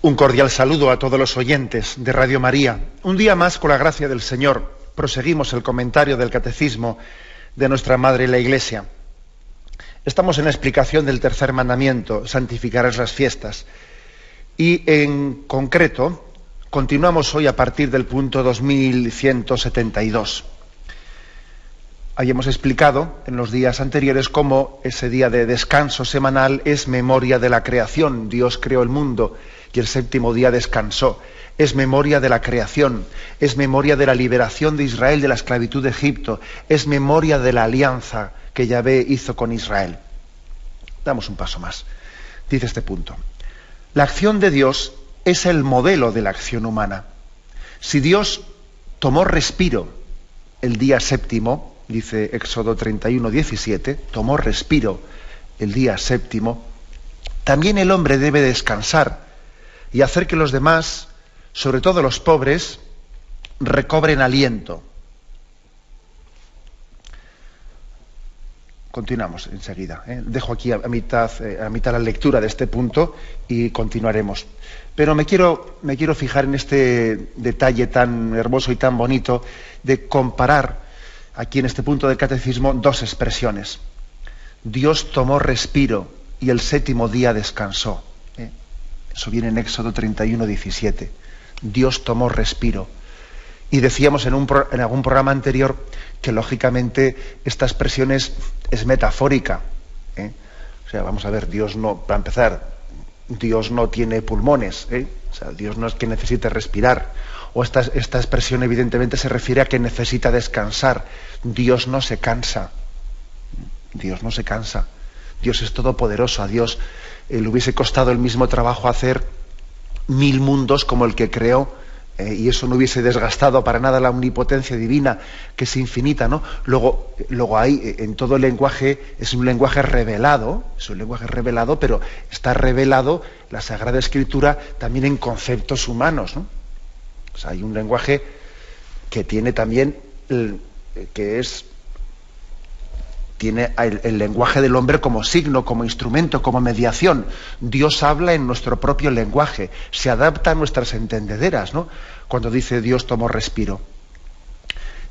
Un cordial saludo a todos los oyentes de Radio María. Un día más, con la gracia del Señor, proseguimos el comentario del Catecismo de nuestra Madre la Iglesia. Estamos en la explicación del tercer mandamiento, santificarás las fiestas. Y en concreto, continuamos hoy a partir del punto 2172. Habíamos explicado en los días anteriores cómo ese día de descanso semanal es memoria de la creación. Dios creó el mundo y el séptimo día descansó. Es memoria de la creación, es memoria de la liberación de Israel de la esclavitud de Egipto, es memoria de la alianza que Yahvé hizo con Israel. Damos un paso más. Dice este punto: la acción de Dios es el modelo de la acción humana. Si Dios tomó respiro el día séptimo, dice Éxodo 31:17, tomó respiro el día séptimo, también el hombre debe descansar y hacer que los demás, sobre todo los pobres, recobren aliento. Continuamos enseguida. Dejo aquí a mitad la lectura de este punto y continuaremos. Pero me quiero fijar en este detalle tan hermoso y tan bonito de comparar aquí en este punto del Catecismo dos expresiones. Dios tomó respiro y el séptimo día descansó. Eso viene en Éxodo 31:17. Dios tomó respiro. Y decíamos en algún programa anterior que lógicamente esta expresión es metafórica. O sea, vamos a ver, Dios no, para empezar, Dios no tiene pulmones. O sea, Dios no es que necesite respirar. O esta expresión evidentemente se refiere a que necesita descansar. Dios no se cansa. Dios no se cansa. Dios es todopoderoso. A Dios le hubiese costado el mismo trabajo hacer 1000 mundos como el que creó, y eso no hubiese desgastado para nada la omnipotencia divina, que es infinita, ¿no? Luego hay en todo el lenguaje, es un lenguaje revelado, pero está revelado la Sagrada Escritura también en conceptos humanos, ¿no? O sea, hay un lenguaje que tiene también tiene el lenguaje del hombre como signo, como instrumento, como mediación. Dios habla en nuestro propio lenguaje, se adapta a nuestras entendederas, ¿no? Cuando dice Dios tomó respiro.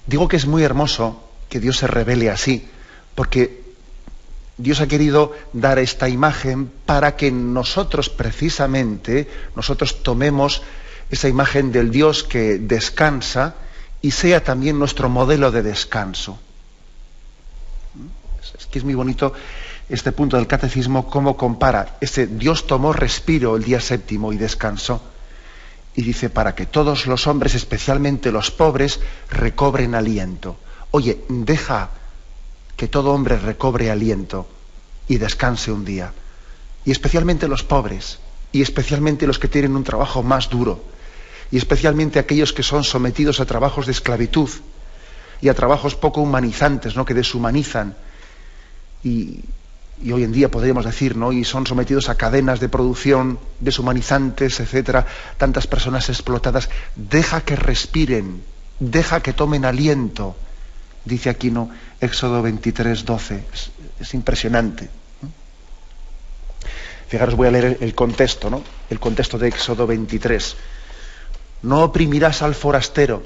Digo que es muy hermoso que Dios se revele así, porque Dios ha querido dar esta imagen para que nosotros precisamente, nosotros tomemos esa imagen del Dios que descansa y sea también nuestro modelo de descanso. Es que es muy bonito este punto del Catecismo, cómo compara ese Dios tomó respiro el día séptimo y descansó. Y dice, para que todos los hombres, especialmente los pobres, recobren aliento. Oye, deja que todo hombre recobre aliento y descanse un día. Y especialmente los pobres, y especialmente los que tienen un trabajo más duro, y especialmente aquellos que son sometidos a trabajos de esclavitud y a trabajos poco humanizantes, ¿no?, que deshumanizan. Y hoy en día podríamos decir, ¿no?, y son sometidos a cadenas de producción deshumanizantes, etcétera, tantas personas explotadas. Deja que respiren, deja que tomen aliento, dice aquí, ¿no?, Éxodo 23:12. Es impresionante. Fijaros, voy a leer el contexto, ¿no?, el contexto de Éxodo 23. No oprimirás al forastero.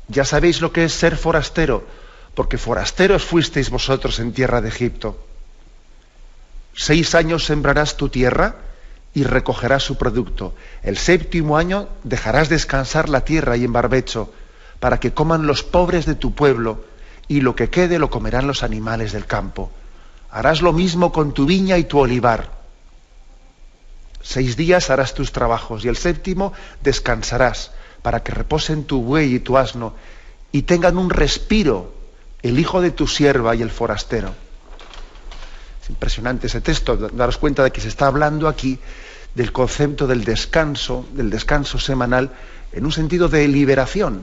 Ya sabéis lo que es ser forastero, porque forasteros fuisteis vosotros en tierra de Egipto. 6 años sembrarás tu tierra y recogerás su producto. El 7º año dejarás descansar la tierra y en barbecho, para que coman los pobres de tu pueblo, y lo que quede lo comerán los animales del campo. Harás lo mismo con tu viña y tu olivar. 6 días harás tus trabajos, y el 7º descansarás, para que reposen tu buey y tu asno, y tengan un respiro el hijo de tu sierva y el forastero. Es impresionante ese texto. Daros cuenta de que se está hablando aquí del concepto del descanso semanal, en un sentido de liberación.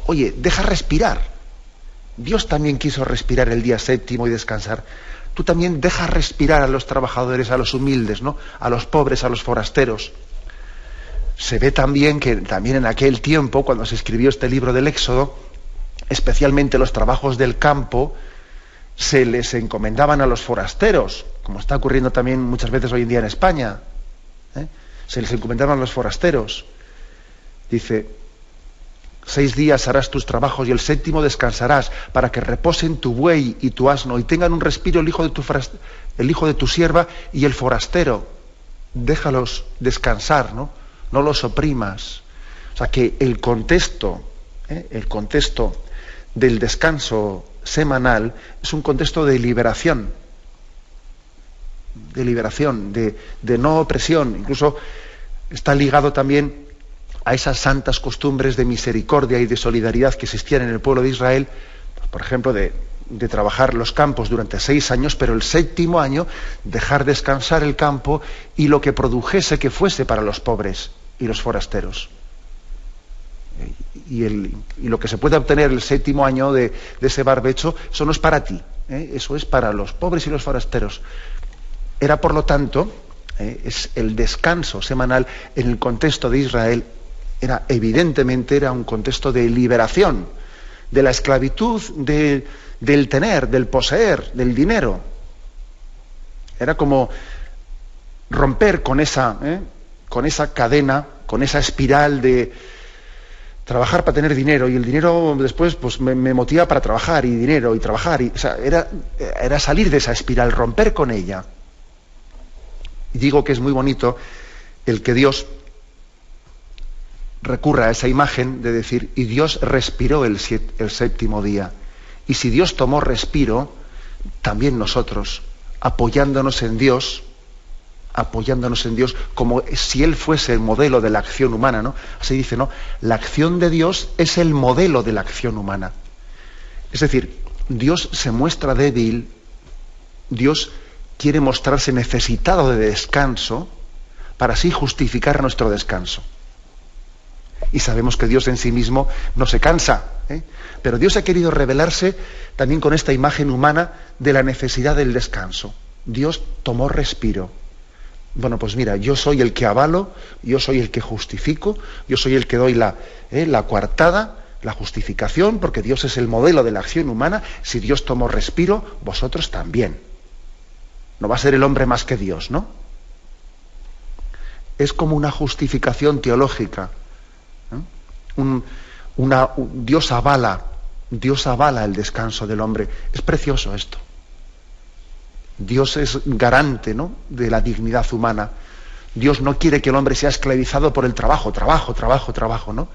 Oye, deja respirar. Dios también quiso respirar el día séptimo y descansar. Tú también deja respirar a los trabajadores, a los humildes, ¿no?, a los pobres, a los forasteros. Se ve también que también en aquel tiempo, cuando se escribió este libro del Éxodo, especialmente los trabajos del campo se les encomendaban a los forasteros, como está ocurriendo también muchas veces hoy en día en España. se les encomendaban a los forasteros. Dice: 6 días harás tus trabajos y el 7º descansarás, para que reposen tu buey y tu asno y tengan un respiro el hijo de tu sierva y el forastero. Déjalos descansar, ¿no? No los oprimas. O sea que el contexto del descanso semanal es un contexto de liberación, de no opresión. Incluso está ligado también a esas santas costumbres de misericordia y de solidaridad que existían en el pueblo de Israel, por ejemplo, de trabajar los campos durante 6 años, pero el 7º año dejar descansar el campo y lo que produjese que fuese para los pobres y los forasteros. Y lo que se puede obtener el 7º año de ese barbecho, eso no es para ti, eso es para los pobres y los forasteros. Era, por lo tanto, es el descanso semanal en el contexto de Israel, evidentemente era un contexto de liberación de la esclavitud del tener, del poseer, del dinero. Era como romper con esa cadena, con esa espiral de trabajar para tener dinero, y el dinero después pues me motiva para trabajar, y dinero, y trabajar. O sea, era salir de esa espiral, romper con ella. Y digo que es muy bonito el que Dios recurra a esa imagen de decir: y Dios respiró el 7º día. Y si Dios tomó respiro, también nosotros, apoyándonos en Dios, como si Él fuese el modelo de la acción humana, ¿no? Así dice, ¿no? La acción de Dios es el modelo de la acción humana. Es decir, Dios se muestra débil, Dios quiere mostrarse necesitado de descanso para así justificar nuestro descanso. Y sabemos que Dios en sí mismo no se cansa, pero Dios ha querido revelarse también con esta imagen humana de la necesidad del descanso. Dios tomó respiro. Bueno, pues mira, yo soy el que avalo, yo soy el que justifico, yo soy el que doy la coartada, la justificación, porque Dios es el modelo de la acción humana. Si Dios tomó respiro, vosotros también. No va a ser el hombre más que Dios, ¿no? Es como una justificación teológica. Dios avala el descanso del hombre. Es precioso esto. Dios es garante, ¿no?, de la dignidad humana. Dios no quiere que el hombre sea esclavizado por el trabajo, ¿no?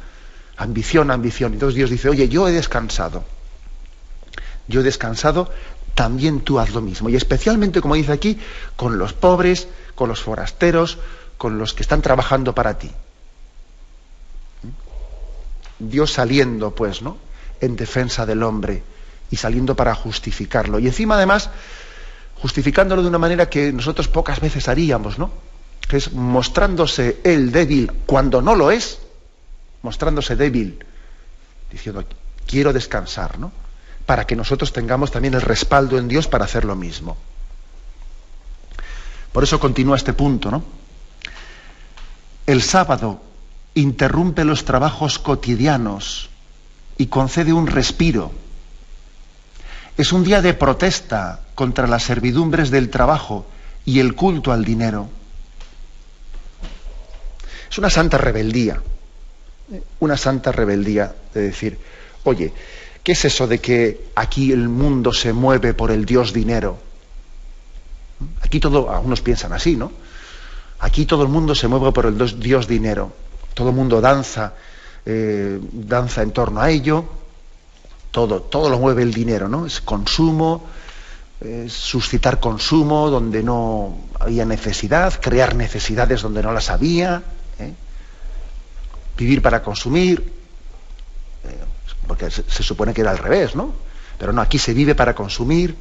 Ambición. Entonces Dios dice: oye, yo he descansado, también tú haz lo mismo. Y especialmente, como dice aquí, con los pobres, con los forasteros, con los que están trabajando para ti. Dios saliendo, pues, ¿no?, en defensa del hombre y saliendo para justificarlo. Y encima, además, justificándolo de una manera que nosotros pocas veces haríamos, ¿no? Que es mostrándose él débil cuando no lo es, mostrándose débil, diciendo: quiero descansar, ¿no? Para que nosotros tengamos también el respaldo en Dios para hacer lo mismo. Por eso continúa este punto, ¿no? El sábado interrumpe los trabajos cotidianos y concede un respiro. Es un día de protesta contra las servidumbres del trabajo y el culto al dinero. Es una santa rebeldía de decir: oye, ¿qué es eso de que aquí el mundo se mueve por el Dios dinero? Aquí algunos piensan así, ¿no? Aquí todo el mundo se mueve por el Dios dinero. Todo el mundo danza en torno a ello. Todo lo mueve el dinero, ¿no? Es consumo, es suscitar consumo donde no había necesidad, crear necesidades donde no las había, vivir para consumir, porque se supone que era al revés, ¿no? Pero no, aquí se vive para consumir,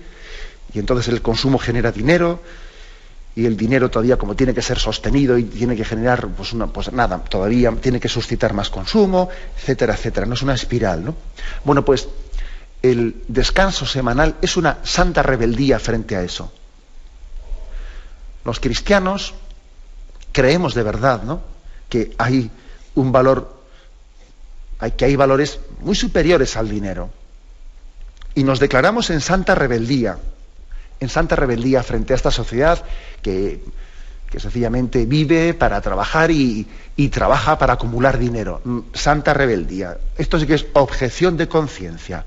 y entonces el consumo genera dinero, y el dinero todavía, como tiene que ser sostenido y tiene que generar, todavía tiene que suscitar más consumo, etcétera, etcétera. No es una espiral, ¿no? Bueno, pues el descanso semanal es una santa rebeldía frente a eso. Los cristianos creemos de verdad, ¿no?, que hay un valor, que hay valores muy superiores al dinero. Y nos declaramos en santa rebeldía frente a esta sociedad que que sencillamente vive para trabajar y trabaja para acumular dinero. Santa rebeldía. Esto sí que es objeción de conciencia.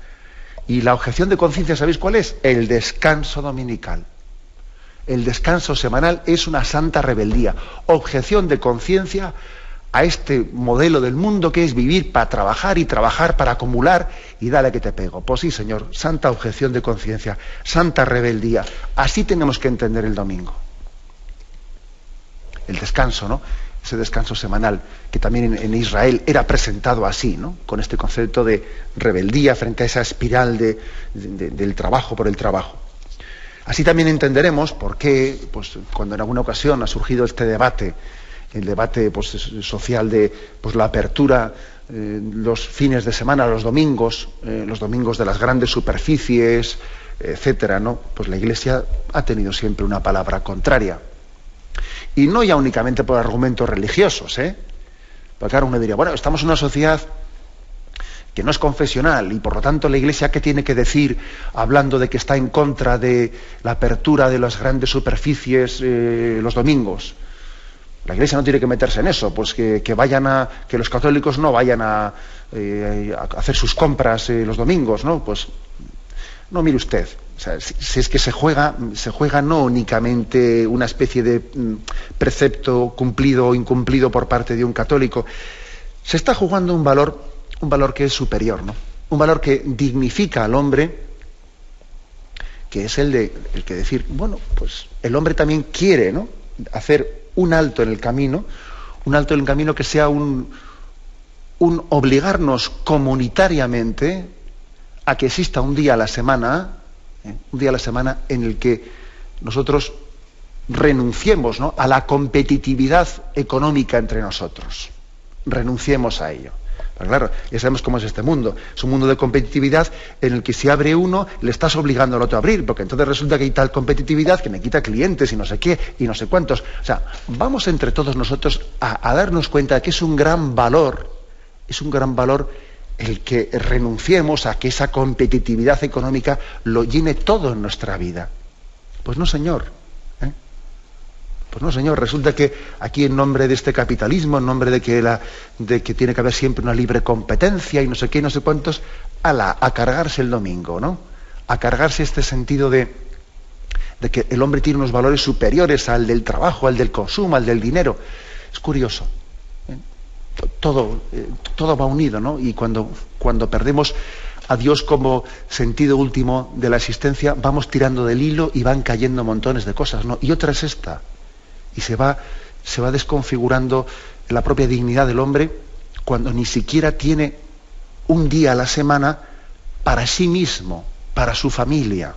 Y la objeción de conciencia, ¿sabéis cuál es? El descanso dominical. El descanso semanal es una santa rebeldía. Objeción de conciencia a este modelo del mundo que es vivir para trabajar y trabajar para acumular y dale que te pego. Pues sí, Señor, santa objeción de conciencia, santa rebeldía. Así tenemos que entender el domingo. El descanso, ¿no? Ese descanso semanal, que también en Israel era presentado así, ¿no? Con este concepto de rebeldía frente a esa espiral del trabajo por el trabajo. Así también entenderemos por qué, pues, cuando en alguna ocasión ha surgido este debate, el debate pues, social de pues, la apertura los fines de semana, los domingos de las grandes superficies, etcétera, ¿no? Pues la Iglesia ha tenido siempre una palabra contraria. Y no ya únicamente por argumentos religiosos, porque claro, uno diría, bueno, estamos en una sociedad que no es confesional y por lo tanto la Iglesia, ¿qué tiene que decir hablando de que está en contra de la apertura de las grandes superficies los domingos? La Iglesia no tiene que meterse en eso, pues que los católicos no vayan a hacer sus compras los domingos, ¿no? Pues no, mire usted, o sea, si es que se juega no únicamente una especie de precepto cumplido o incumplido por parte de un católico, se está jugando un valor que es superior, ¿no? Un valor que dignifica al hombre, que es el que decir, bueno, pues el hombre también quiere, ¿no? Hacer un alto en el camino que sea un obligarnos comunitariamente a que exista un día a la semana en el que nosotros renunciemos, ¿no?, a la competitividad económica entre nosotros. Renunciemos a ello. Pero claro, ya sabemos cómo es este mundo. Es un mundo de competitividad en el que si abre uno, le estás obligando al otro a abrir, porque entonces resulta que hay tal competitividad que me quita clientes y no sé qué, y no sé cuántos. O sea, vamos entre todos nosotros a darnos cuenta de que es un gran valor el que renunciemos a que esa competitividad económica lo llene todo en nuestra vida. Pues no, señor. Pues no, señor, resulta que aquí en nombre de este capitalismo, en nombre de que tiene que haber siempre una libre competencia y no sé qué, no sé cuántos, a cargarse el domingo, ¿no? A cargarse este sentido de que el hombre tiene unos valores superiores al del trabajo, al del consumo, al del dinero. Es curioso. Todo va unido, ¿no? Y cuando perdemos a Dios como sentido último de la existencia, vamos tirando del hilo y van cayendo montones de cosas, ¿no? Y otra es esta. Y se va desconfigurando la propia dignidad del hombre cuando ni siquiera tiene un día a la semana para sí mismo, para su familia.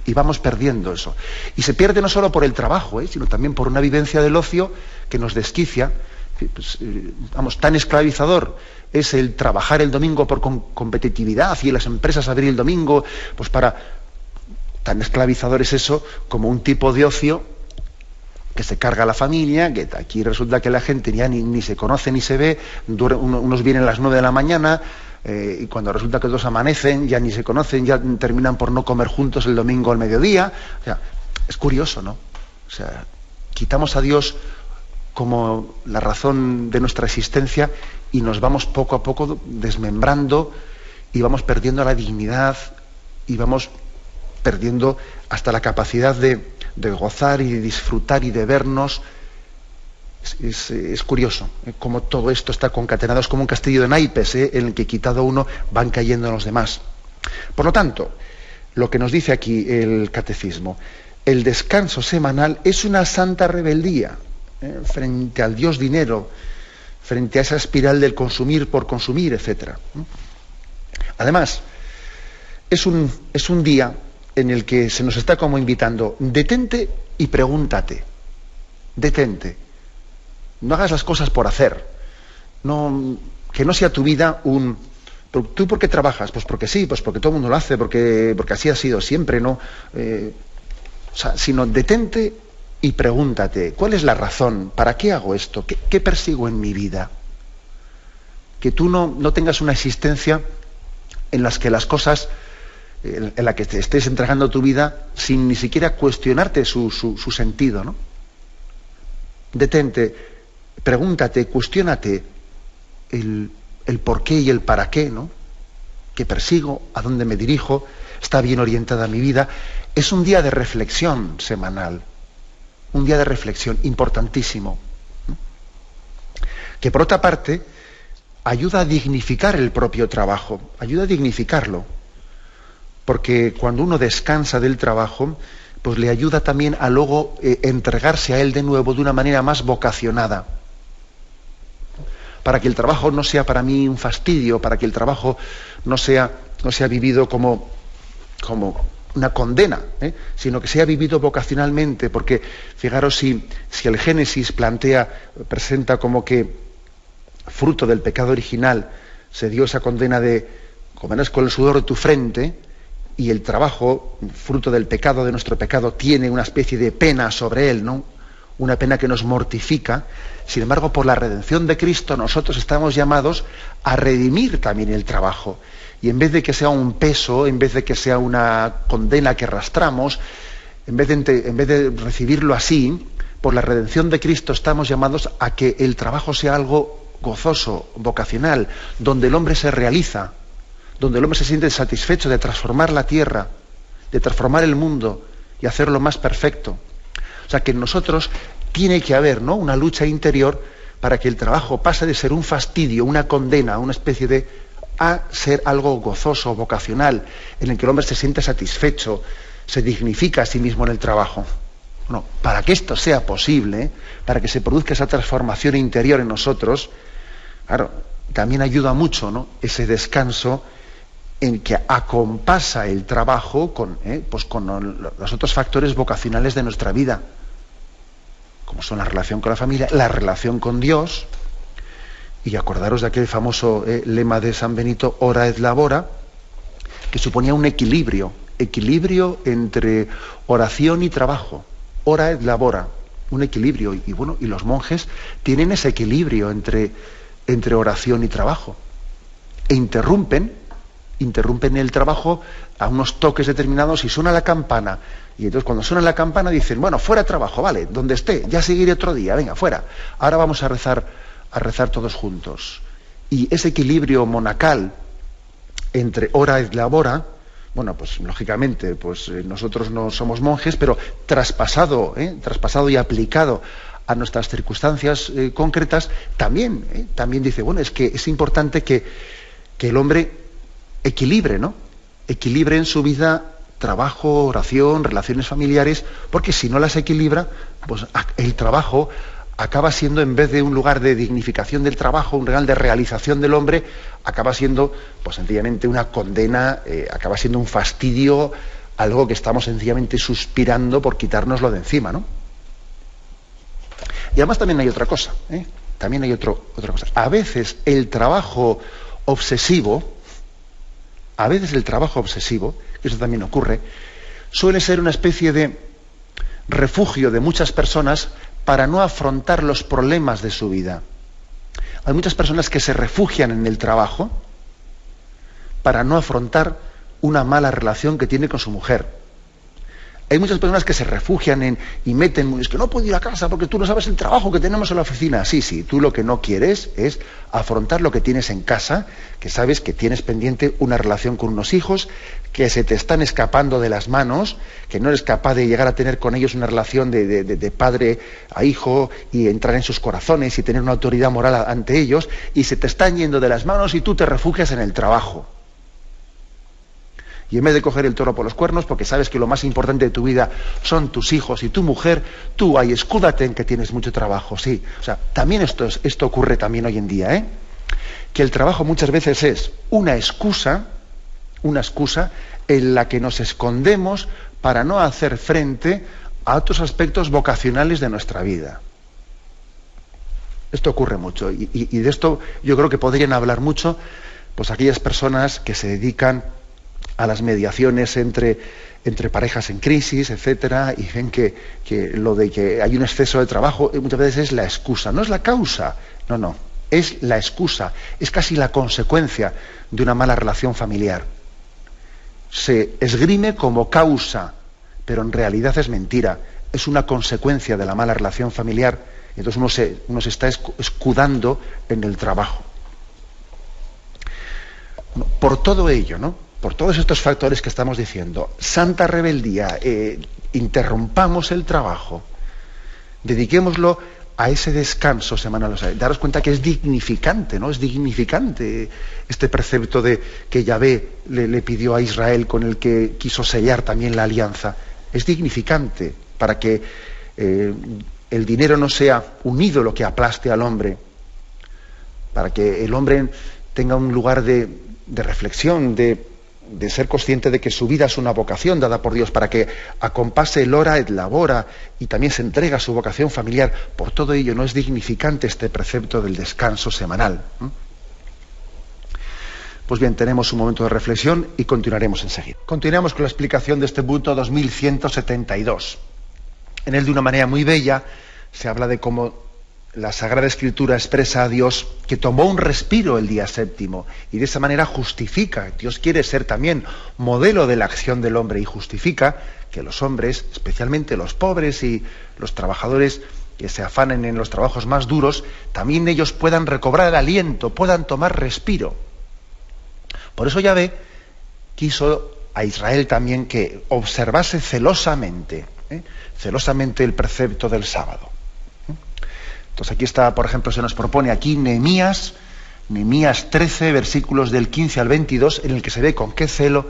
Y vamos perdiendo eso. Y se pierde no solo por el trabajo, sino también por una vivencia del ocio que nos desquicia. Tan esclavizador es el trabajar el domingo por competitividad y en las empresas abrir el domingo, pues tan esclavizador es eso como un tipo de ocio que se carga a la familia, que aquí resulta que la gente ya ni se conoce ni se ve, unos vienen a las 9 de la mañana y cuando resulta que dos amanecen, ya ni se conocen, ya terminan por no comer juntos el domingo al mediodía. O sea, es curioso, ¿no? O sea, quitamos a Dios como la razón de nuestra existencia y nos vamos poco a poco desmembrando y vamos perdiendo la dignidad y vamos perdiendo hasta la capacidad de gozar y de disfrutar y de vernos. Es curioso cómo todo esto está concatenado, es como un castillo de naipes en el que quitado uno van cayendo los demás. Por lo tanto, lo que nos dice aquí el catecismo, el descanso semanal es una santa rebeldía frente al Dios dinero, frente a esa espiral del consumir por consumir, etc. Además, es un día en el que se nos está como invitando, detente y pregúntate, detente, no hagas las cosas por hacer, que no sea tu vida ¿tú por qué trabajas? Pues porque sí, pues porque todo el mundo lo hace, porque así ha sido siempre, ¿no? Sino detente y pregúntate, ¿cuál es la razón? ¿Para qué hago esto? ¿Qué persigo en mi vida? Que tú no tengas una existencia en las que las cosas, en la que te estés entregando tu vida sin ni siquiera cuestionarte su sentido, ¿no? Detente, pregúntate, cuestiónate el por qué y el para qué, ¿no? ¿Qué persigo? ¿A dónde me dirijo? ¿Está bien orientada mi vida? Es un día de reflexión semanal, un día de reflexión importantísimo, ¿no? Que por otra parte ayuda a dignificar el propio trabajo, ayuda a dignificarlo, porque cuando uno descansa del trabajo, pues le ayuda también a luego entregarse a él de nuevo de una manera más vocacionada, para que el trabajo no sea para mí un fastidio, para que el trabajo no sea vivido como una condena, sino que sea vivido vocacionalmente, porque fijaros si el Génesis presenta como que fruto del pecado original se dio esa condena de comerás con el sudor de tu frente, y el trabajo, fruto del pecado, de nuestro pecado, tiene una especie de pena sobre él, ¿no? Una pena que nos mortifica. Sin embargo, por la redención de Cristo, nosotros estamos llamados a redimir también el trabajo. Y en vez de que sea un peso, en vez de que sea una condena que arrastramos, en vez de recibirlo así, por la redención de Cristo estamos llamados a que el trabajo sea algo gozoso, vocacional, donde el hombre se realiza, donde el hombre se siente satisfecho de transformar la tierra, de transformar el mundo y hacerlo más perfecto. O sea, que en nosotros tiene que haber, ¿no?, una lucha interior para que el trabajo pase de ser un fastidio, una condena, una especie de, a ser algo gozoso, vocacional, en el que el hombre se siente satisfecho, se dignifica a sí mismo en el trabajo. Bueno, para que esto sea posible, para que se produzca esa transformación interior en nosotros, claro, también ayuda mucho, ¿no?, ese descanso en que acompasa el trabajo con los otros factores vocacionales de nuestra vida, como son la relación con la familia, la relación con Dios. Y acordaros de aquel famoso lema de San Benito, ora et labora, que suponía un equilibrio entre oración y trabajo. Ora et labora, un equilibrio. Y los monjes tienen ese equilibrio entre oración y trabajo. E interrumpen el trabajo a unos toques determinados y suena la campana. Y entonces cuando suena la campana dicen, bueno, fuera trabajo, vale, donde esté, ya seguiré otro día, venga, fuera. Ahora vamos a rezar todos juntos. Y ese equilibrio monacal entre ora et labora, bueno, pues lógicamente, pues nosotros no somos monjes, pero traspasado y aplicado a nuestras circunstancias concretas, también dice, bueno, es que es importante que el hombre equilibre, ¿no? Equilibre en su vida trabajo, oración, relaciones familiares, porque si no las equilibra, pues el trabajo acaba siendo, en vez de un lugar de dignificación del trabajo, un lugar de realización del hombre, acaba siendo, pues sencillamente una condena, acaba siendo un fastidio, algo que estamos sencillamente suspirando por quitárnoslo de encima, ¿no? Y además también hay otra cosa, también hay otra cosa. A veces el trabajo obsesivo, que eso también ocurre, suele ser una especie de refugio de muchas personas para no afrontar los problemas de su vida. Hay muchas personas que se refugian en el trabajo para no afrontar una mala relación que tiene con su mujer. Hay muchas personas que se refugian y meten, es que no puedo ir a casa porque tú no sabes el trabajo que tenemos en la oficina. Sí, tú lo que no quieres es afrontar lo que tienes en casa, que sabes que tienes pendiente una relación con unos hijos, que se te están escapando de las manos, que no eres capaz de llegar a tener con ellos una relación de padre a hijo y entrar en sus corazones y tener una autoridad moral ante ellos, y se te están yendo de las manos y tú te refugias en el trabajo. Y en vez de coger el toro por los cuernos, porque sabes que lo más importante de tu vida son tus hijos y tu mujer, tú ahí escúdate en que tienes mucho trabajo, sí. O sea, también esto ocurre también hoy en día, que el trabajo muchas veces es una excusa en la que nos escondemos para no hacer frente a otros aspectos vocacionales de nuestra vida. Esto ocurre mucho, y de esto yo creo que podrían hablar mucho pues aquellas personas que se dedican a las mediaciones entre parejas en crisis, etcétera, y ven que lo de que hay un exceso de trabajo muchas veces es la excusa, no es la causa, no, es la excusa, es casi la consecuencia de una mala relación familiar. Se esgrime como causa, pero en realidad es mentira, es una consecuencia de la mala relación familiar Entonces uno se está escudando en el trabajo. Por todo ello, ¿no? Por todos estos factores que estamos diciendo, santa rebeldía, interrumpamos el trabajo, dediquémoslo a ese descanso semanal. O sea, daros cuenta que es dignificante, ¿no? Es dignificante este precepto de que Yahvé le pidió a Israel, con el que quiso sellar también la alianza. Es dignificante para que el dinero no sea un ídolo que aplaste al hombre, para que el hombre tenga un lugar de reflexión, de ser consciente de que su vida es una vocación dada por Dios, para que acompase el hora et labora y también se entrega a su vocación familiar. Por todo ello no es dignificante este precepto del descanso semanal. Pues bien, tenemos un momento de reflexión y continuaremos enseguida. Continuamos con la explicación de este punto 2172. En él, de una manera muy bella, se habla de cómo la Sagrada Escritura expresa a Dios que tomó un respiro el día séptimo y de esa manera justifica. Dios quiere ser también modelo de la acción del hombre y justifica que los hombres, especialmente los pobres y los trabajadores que se afanen en los trabajos más duros, también ellos puedan recobrar el aliento, puedan tomar respiro. Por eso Yahvé quiso a Israel también que observase celosamente el precepto del sábado. Entonces aquí está, por ejemplo, se nos propone aquí Nehemías 13, versículos del 15 al 22, en el que se ve con qué celo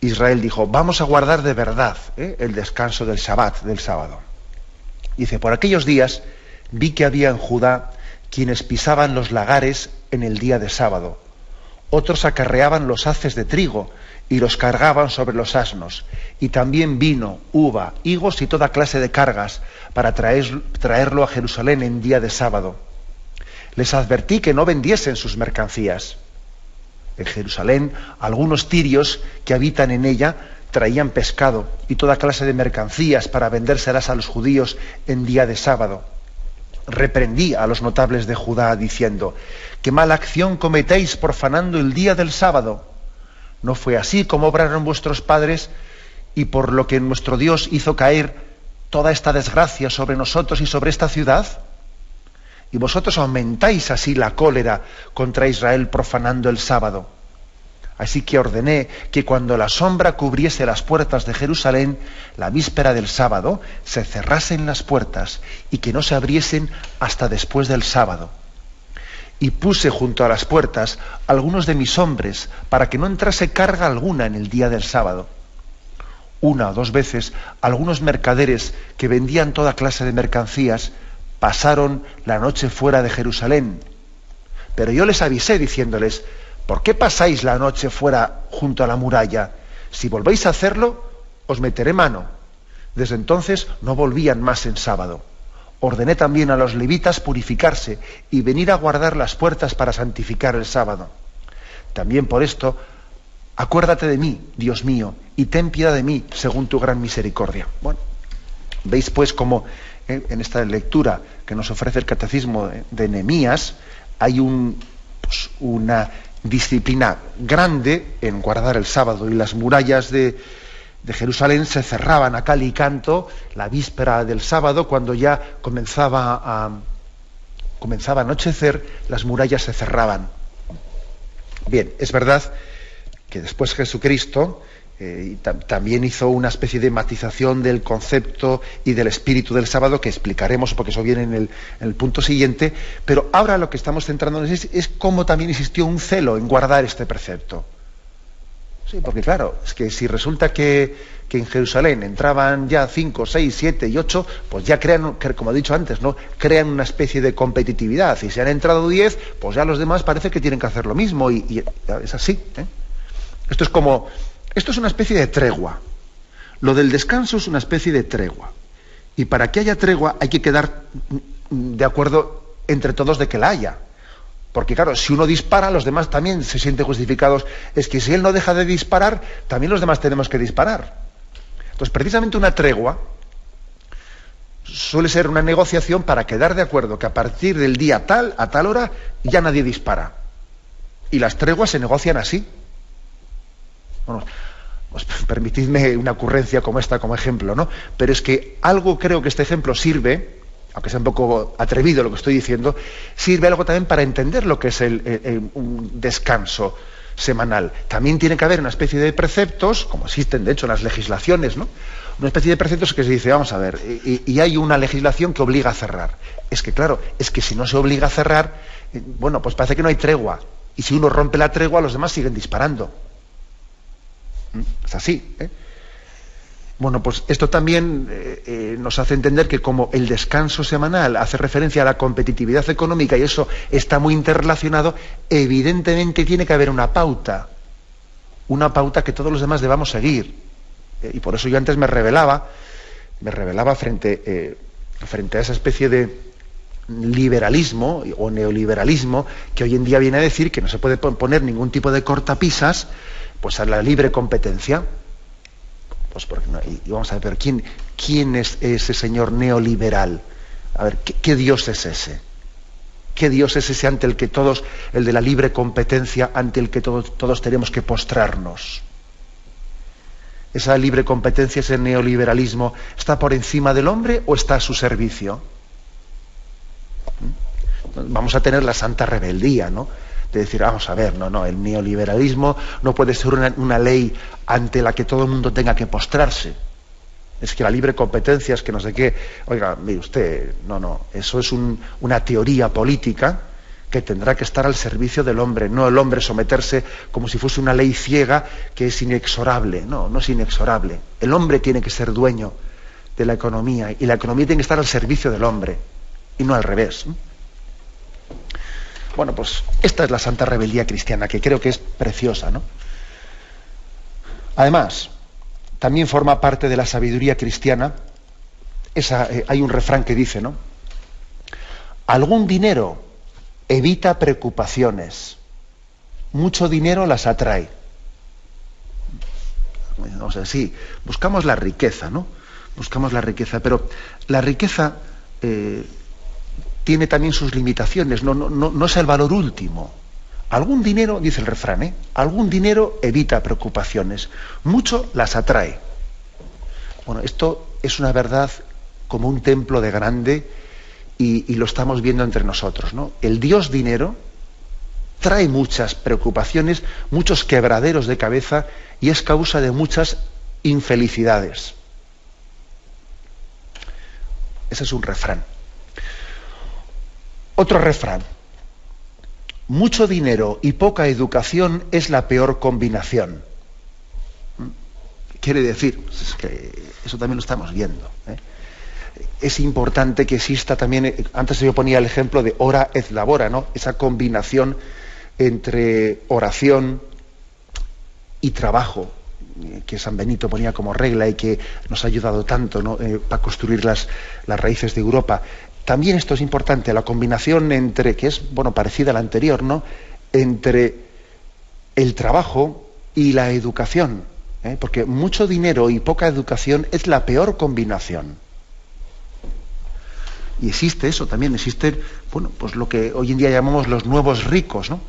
Israel dijo: vamos a guardar de verdad el descanso del Shabbat, del sábado. Dice: por aquellos días vi que había en Judá quienes pisaban los lagares en el día de sábado. Otros acarreaban los haces de trigo y los cargaban sobre los asnos, y también vino, uva, higos y toda clase de cargas para traerlo a Jerusalén en día de sábado. Les advertí que no vendiesen sus mercancías. En Jerusalén, algunos tirios que habitan en ella traían pescado y toda clase de mercancías para vendérselas a los judíos en día de sábado. Reprendí a los notables de Judá diciendo: ¿qué mala acción cometéis profanando el día del sábado? ¿No fue así como obraron vuestros padres, y por lo que nuestro Dios hizo caer toda esta desgracia sobre nosotros y sobre esta ciudad? Y vosotros aumentáis así la cólera contra Israel profanando el sábado. Así que ordené que cuando la sombra cubriese las puertas de Jerusalén, la víspera del sábado, se cerrasen las puertas y que no se abriesen hasta después del sábado. Y puse junto a las puertas algunos de mis hombres para que no entrase carga alguna en el día del sábado. Una o dos veces algunos mercaderes que vendían toda clase de mercancías pasaron la noche fuera de Jerusalén. Pero yo les avisé diciéndoles: ¿por qué pasáis la noche fuera junto a la muralla? Si volvéis a hacerlo, os meteré mano. Desde entonces no volvían más en sábado. Ordené también a los levitas purificarse y venir a guardar las puertas para santificar el sábado. También por esto, acuérdate de mí, Dios mío, y ten piedad de mí, según tu gran misericordia. Bueno, veis pues cómo en esta lectura que nos ofrece el Catecismo de Nehemías hay una disciplina grande en guardar el sábado, y las murallas de Jerusalén se cerraban a cal y canto la víspera del sábado. Cuando ya comenzaba a anochecer, las murallas se cerraban. Bien, es verdad que después Jesucristo también hizo una especie de matización del concepto y del espíritu del sábado, que explicaremos porque eso viene en el punto siguiente, pero ahora lo que estamos centrándonos es cómo también existió un celo en guardar este precepto. Sí, porque claro, es que si resulta que en Jerusalén entraban ya 5, 6, 7 y 8, pues ya crean, como he dicho antes, ¿no?, crean una especie de competitividad. Y si han entrado 10, pues ya los demás parece que tienen que hacer lo mismo, y es así. Esto es una especie de tregua. Lo del descanso es una especie de tregua. Y para que haya tregua hay que quedar de acuerdo entre todos de que la haya. Porque claro, si uno dispara, los demás también se sienten justificados. Es que si él no deja de disparar, también los demás tenemos que disparar. Entonces, precisamente una tregua suele ser una negociación para quedar de acuerdo que a partir del día tal, a tal hora, ya nadie dispara. Y las treguas se negocian así. Bueno, pues permitidme una ocurrencia como esta como ejemplo, ¿no? Pero es que algo creo que este ejemplo sirve aunque sea un poco atrevido lo que estoy diciendo, sirve algo también para entender lo que es un descanso semanal. También tiene que haber una especie de preceptos, como existen de hecho en las legislaciones, ¿no? Una especie de preceptos que se dice, vamos a ver, y hay una legislación que obliga a cerrar. Es que claro, es que si no se obliga a cerrar, bueno, pues parece que no hay tregua. Y si uno rompe la tregua, los demás siguen disparando. Es así, ¿eh? Bueno, pues esto también nos hace entender que como el descanso semanal hace referencia a la competitividad económica y eso está muy interrelacionado, evidentemente tiene que haber una pauta que todos los demás debamos seguir. Y por eso yo antes me rebelaba frente a esa especie de liberalismo o neoliberalismo que hoy en día viene a decir que no se puede poner ningún tipo de cortapisas pues a la libre competencia. Pues porque no, y vamos a ver, pero ¿quién es ese señor neoliberal? A ver, ¿qué Dios es ese? ¿Qué Dios es ese ante el que todos, el de la libre competencia, ante el que todos tenemos que postrarnos? ¿Esa libre competencia, ese neoliberalismo, está por encima del hombre o está a su servicio? Vamos a tener la santa rebeldía, ¿no? De decir, vamos a ver, no, el neoliberalismo no puede ser una ley ante la que todo el mundo tenga que postrarse. Es que la libre competencia es que no sé qué. Oiga, mire usted, no, eso es una teoría política que tendrá que estar al servicio del hombre, no el hombre someterse como si fuese una ley ciega que es inexorable. No es inexorable. El hombre tiene que ser dueño de la economía y la economía tiene que estar al servicio del hombre y no al revés. Bueno, pues esta es la santa rebeldía cristiana, que creo que es preciosa, ¿no? Además, también forma parte de la sabiduría cristiana, hay un refrán que dice, ¿no? Algún dinero evita preocupaciones, mucho dinero las atrae. O sea, sí, buscamos la riqueza, ¿no? Buscamos la riqueza, pero la riqueza tiene también sus limitaciones, no es el valor último. Algún dinero, dice el refrán, algún dinero evita preocupaciones, mucho las atrae. Bueno, esto es una verdad como un templo de grande y lo estamos viendo entre nosotros, ¿no? El Dios dinero trae muchas preocupaciones, muchos quebraderos de cabeza y es causa de muchas infelicidades. Ese es un refrán. Otro refrán. Mucho dinero y poca educación es la peor combinación. Quiere decir, es que eso también lo estamos viendo, ¿eh? Es importante que exista también, antes yo ponía el ejemplo de ora et labora, ¿no? Esa combinación entre oración y trabajo, que San Benito ponía como regla y que nos ha ayudado tanto, ¿no? Para construir las raíces de Europa. También esto es importante, la combinación entre, que es parecida a la anterior, ¿no? Entre el trabajo y la educación, ¿eh? Porque mucho dinero y poca educación es la peor combinación. Y existe eso, también existe, pues lo que hoy en día llamamos los nuevos ricos, ¿no?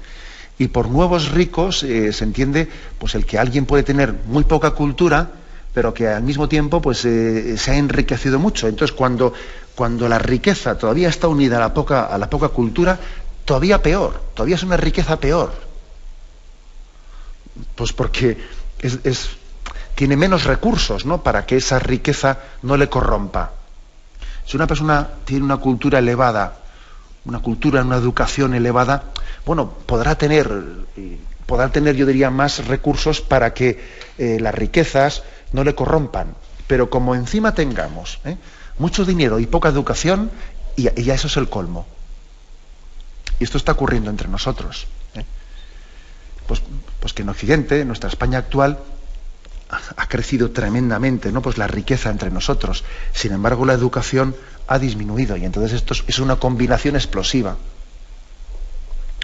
Y por nuevos ricos se entiende pues el que alguien puede tener muy poca cultura, pero que al mismo tiempo pues se ha enriquecido mucho. Entonces cuando la riqueza todavía está unida a la poca cultura, todavía peor, todavía es una riqueza peor. Pues porque tiene menos recursos, ¿no? Para que esa riqueza no le corrompa. Si una persona tiene una cultura elevada, una educación elevada, podrá tener, yo diría, más recursos para que las riquezas no le corrompan. Pero como encima tengamos mucho dinero y poca educación, y ya eso es el colmo. Y esto está ocurriendo entre nosotros. Pues que en Occidente, en nuestra España actual, ha crecido tremendamente, ¿no? Pues la riqueza entre nosotros. Sin embargo, la educación ha disminuido y entonces esto es una combinación explosiva.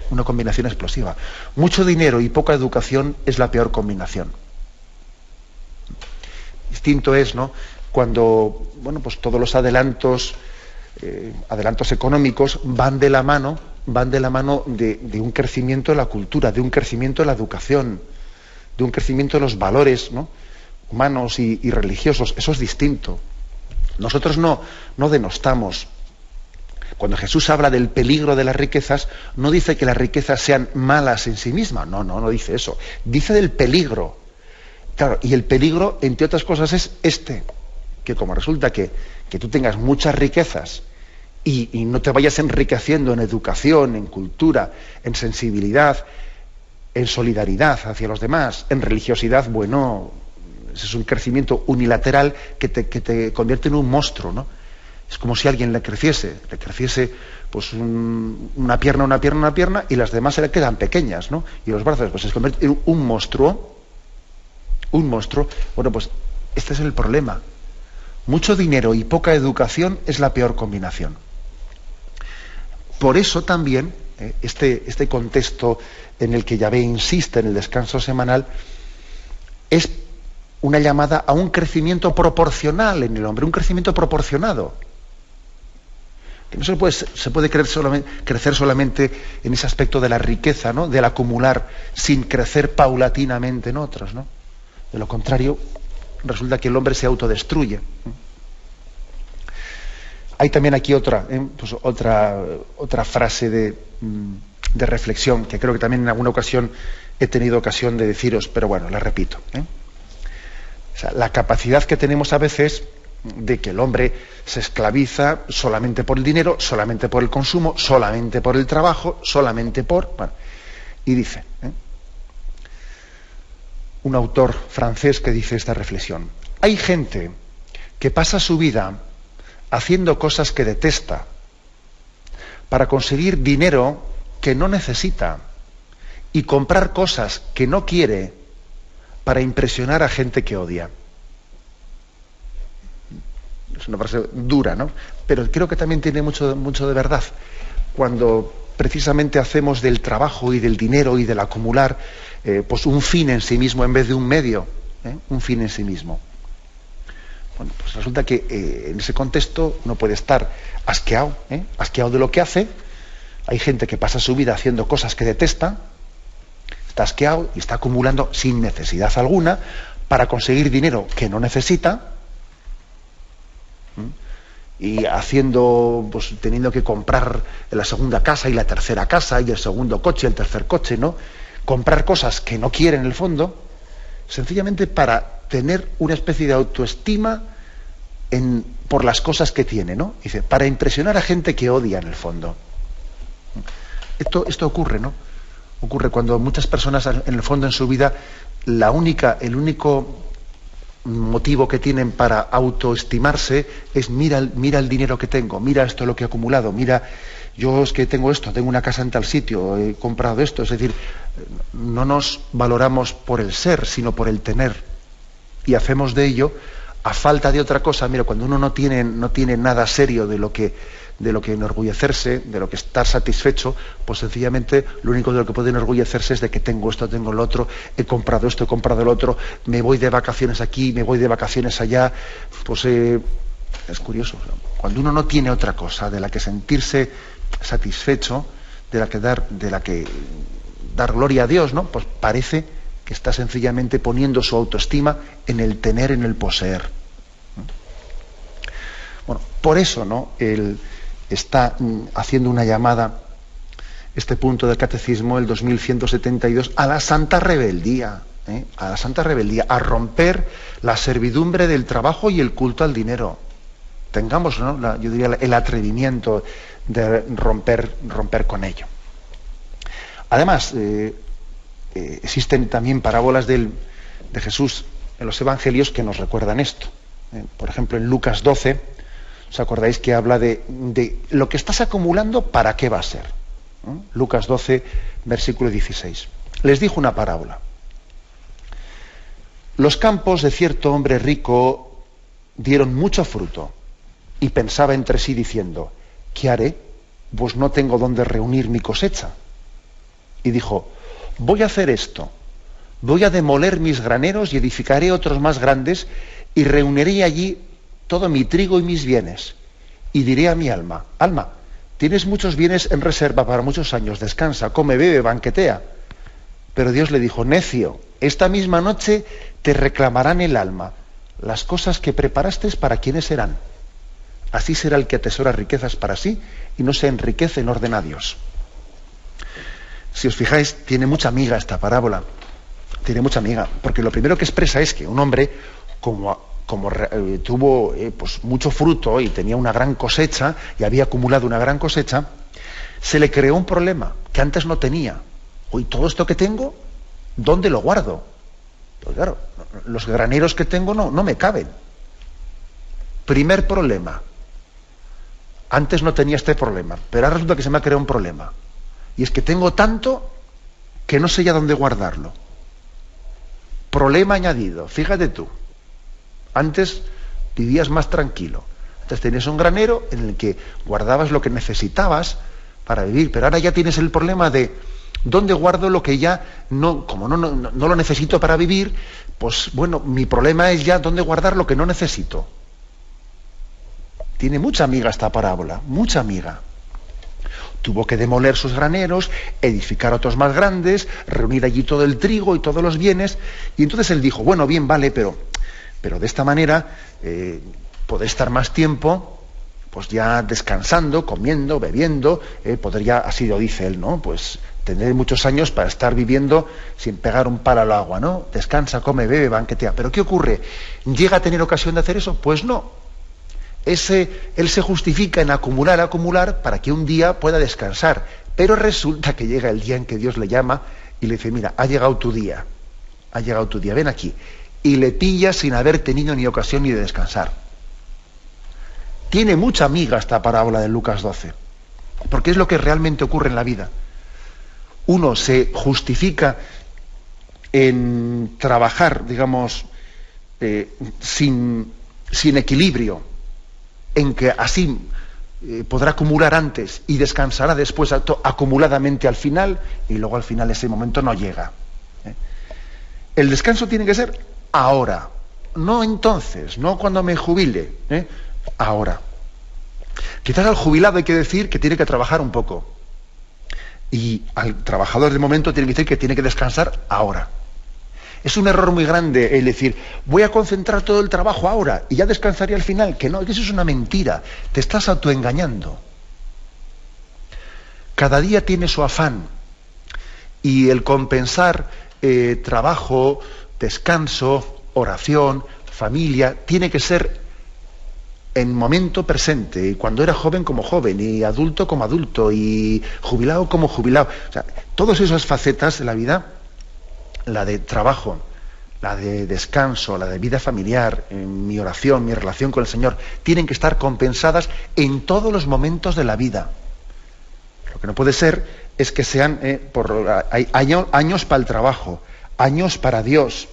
Una combinación explosiva. Mucho dinero y poca educación es la peor combinación. Distinto es, ¿no? Cuando, pues todos los adelantos económicos van de la mano de un crecimiento de la cultura, de un crecimiento de la educación, de un crecimiento de los valores, ¿no? Humanos y religiosos. Eso es distinto. Nosotros no denostamos Cuando Jesús habla del peligro de las riquezas, no dice que las riquezas sean malas en sí mismas, no dice eso. Dice del peligro. Claro, y el peligro, entre otras cosas, es que como resulta que tú tengas muchas riquezas y no te vayas enriqueciendo en educación, en cultura, en sensibilidad, en solidaridad hacia los demás, en religiosidad, bueno, ese es un crecimiento unilateral que te convierte en un monstruo, ¿no? Es como si a alguien le creciese pues una pierna y las demás se le quedan pequeñas, ¿no? Y los brazos, pues se convierte en un monstruo. Bueno, pues este es el problema. Mucho dinero y poca educación es la peor combinación. Por eso también este contexto en el que Yahvé insiste en el descanso semanal es una llamada a un crecimiento proporcional en el hombre, un crecimiento proporcionado. Que no se puede crecer solamente en ese aspecto de la riqueza, ¿no? Del acumular, sin crecer paulatinamente en otros, ¿no? De lo contrario, resulta que el hombre se autodestruye. Hay también aquí otra frase de reflexión que creo que también en alguna ocasión he tenido ocasión de deciros, pero bueno, la repito. O sea, la capacidad que tenemos a veces de que el hombre se esclaviza solamente por el dinero, solamente por el consumo, solamente por el trabajo, solamente por... Bueno, y dice, un autor francés que dice esta reflexión: hay gente que pasa su vida haciendo cosas que detesta para conseguir dinero que no necesita y comprar cosas que no quiere para impresionar a gente que odia. Es una frase dura, ¿no? Pero creo que también tiene mucho de verdad. Cuando precisamente hacemos del trabajo y del dinero y del acumular pues un fin en sí mismo en vez de un medio, un fin en sí mismo. Bueno, pues resulta que en ese contexto uno puede estar asqueado de lo que hace. Hay gente que pasa su vida haciendo cosas que detesta, está asqueado y está acumulando sin necesidad alguna para conseguir dinero que no necesita, y pues teniendo que comprar la segunda casa y la tercera casa y el segundo coche, el tercer coche, ¿no? Comprar cosas que no quiere en el fondo, sencillamente para tener una especie de autoestima por las cosas que tiene, ¿no? Dice, para impresionar a gente que odia en el fondo. Esto ocurre, ¿no? Ocurre cuando muchas personas en el fondo en su vida el único motivo que tienen para autoestimarse es mira el dinero que tengo, mira esto lo que he acumulado, mira, yo es que tengo esto, tengo una casa en tal sitio, he comprado esto. Es decir, no nos valoramos por el ser, sino por el tener, y hacemos de ello, a falta de otra cosa. Mira, cuando uno no tiene nada serio de lo que enorgullecerse, de lo que estar satisfecho, pues sencillamente lo único de lo que puede enorgullecerse es de que tengo esto, tengo lo otro, he comprado esto, he comprado lo otro, me voy de vacaciones aquí, me voy de vacaciones allá. Pues es curioso, cuando uno no tiene otra cosa de la que sentirse satisfecho, de la que dar gloria a Dios, ¿no? Pues parece que está sencillamente poniendo su autoestima en el tener, en el poseer. Bueno, por eso, ¿no? Él está haciendo una llamada, este punto del catecismo, el 2172, a la santa rebeldía, a la santa rebeldía, a romper la servidumbre del trabajo y el culto al dinero. Tengamos, ¿no? Yo diría el atrevimiento de romper con ello. Además, existen también parábolas de Jesús en los evangelios que nos recuerdan esto. Por ejemplo, en Lucas 12, ¿os acordáis que habla de lo que estás acumulando, para qué va a ser? Lucas 12, versículo 16. Les dijo una parábola. Los campos de cierto hombre rico dieron mucho fruto, y pensaba entre sí diciendo: ¿qué haré? Pues no tengo dónde reunir mi cosecha. Y dijo: voy a hacer esto, voy a demoler mis graneros y edificaré otros más grandes, y reuniré allí todo mi trigo y mis bienes. Y diré a mi alma: alma, tienes muchos bienes en reserva para muchos años, descansa, come, bebe, banquetea. Pero Dios le dijo: necio, esta misma noche te reclamarán el alma. Las cosas que preparaste, ¿para quiénes serán? Así será el que atesora riquezas para sí y no se enriquece en orden a Dios. Si os fijáis, tiene mucha miga esta parábola. Tiene mucha miga, porque lo primero que expresa es que un hombre, como tuvo pues mucho fruto y tenía una gran cosecha, y había acumulado una gran cosecha, se le creó un problema que antes no tenía. Hoy todo esto que tengo, ¿dónde lo guardo? Pues claro, los graneros que tengo no me caben. Primer problema. Antes no tenía este problema, pero ahora resulta que se me ha creado un problema. Y es que tengo tanto que no sé ya dónde guardarlo. Problema añadido, fíjate tú. Antes vivías más tranquilo. Antes tenías un granero en el que guardabas lo que necesitabas para vivir, pero ahora ya tienes el problema de dónde guardo lo que ya como no lo necesito para vivir, pues bueno, mi problema es ya dónde guardar lo que no necesito. Tiene mucha miga esta parábola, mucha miga. Tuvo que demoler sus graneros, edificar otros más grandes, reunir allí todo el trigo y todos los bienes, y entonces él dijo, bueno, bien, vale, pero de esta manera poder estar más tiempo, pues ya descansando, comiendo, bebiendo, poder ya, así lo dice él, ¿no? Pues tener muchos años para estar viviendo sin pegar un palo al agua, ¿no? Descansa, come, bebe, banquetea. ¿Pero qué ocurre? ¿Llega a tener ocasión de hacer eso? Pues no. Él se justifica en acumular para que un día pueda descansar, pero resulta que llega el día en que Dios le llama y le dice, mira, ha llegado tu día, ven aquí, y le pilla sin haber tenido ni ocasión ni de descansar. Tiene mucha miga esta parábola de Lucas 12, porque es lo que realmente ocurre en la vida. Uno se justifica en trabajar, digamos, sin equilibrio, en que así podrá acumular antes y descansará después acumuladamente al final, y luego al final ese momento no llega. El descanso tiene que ser ahora, no entonces, no cuando me jubile, ahora. Quizás al jubilado hay que decir que tiene que trabajar un poco, y al trabajador de momento tiene que decir que tiene que descansar ahora. Es un error muy grande el decir, voy a concentrar todo el trabajo ahora y ya descansaré al final. Que no, que eso es una mentira. Te estás autoengañando. Cada día tiene su afán. Y el compensar trabajo, descanso, oración, familia, tiene que ser en momento presente. Y cuando era joven como joven, y adulto como adulto, y jubilado como jubilado. O sea, todas esas facetas de la vida, la de trabajo, la de descanso, la de vida familiar, mi oración, mi relación con el Señor, tienen que estar compensadas en todos los momentos de la vida. Lo que no puede ser es que sean hay años para el trabajo, años para Dios,